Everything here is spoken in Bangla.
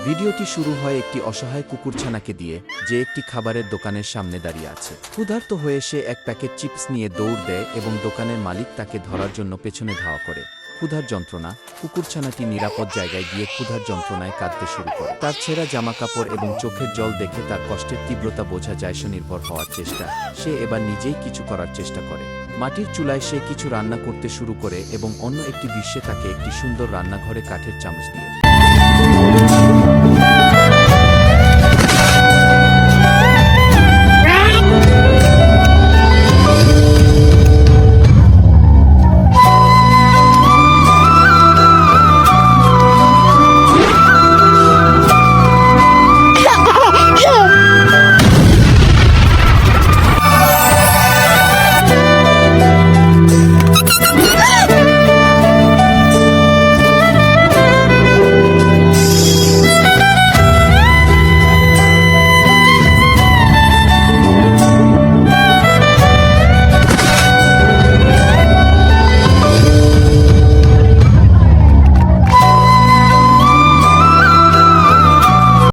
ভিডিওটি শুরু হয় একটি অসহায় কুকুরছানাকে দিয়ে, যে একটি খাবারের দোকানের সামনে দাঁড়িয়ে আছে। ক্ষুধার্ত হয়ে সে এক প্যাকেট চিপস নিয়ে দৌড় দেয় এবং দোকানের মালিক তাকে ধরার জন্য পেছনে ধাওয়া করে। ক্ষুধার যন্ত্রণা। কুকুরছানাটি নিরাপদ জায়গায় গিয়ে ক্ষুধার যন্ত্রণায় কাঁদতে শুরু করে। তার ছেঁড়া জামাকাপড় এবং চোখের জল দেখে তার কষ্টের তীব্রতা বোঝা যায়। স্বনির্ভর হওয়ার চেষ্টা। সে এবার নিজেই কিছু করার চেষ্টা করে। মাটির চুলায় সে কিছু রান্না করতে শুরু করে এবং অন্য একটি দৃশ্যে তাকে একটি সুন্দর রান্নাঘরে কাঠের চামচ দিয়ে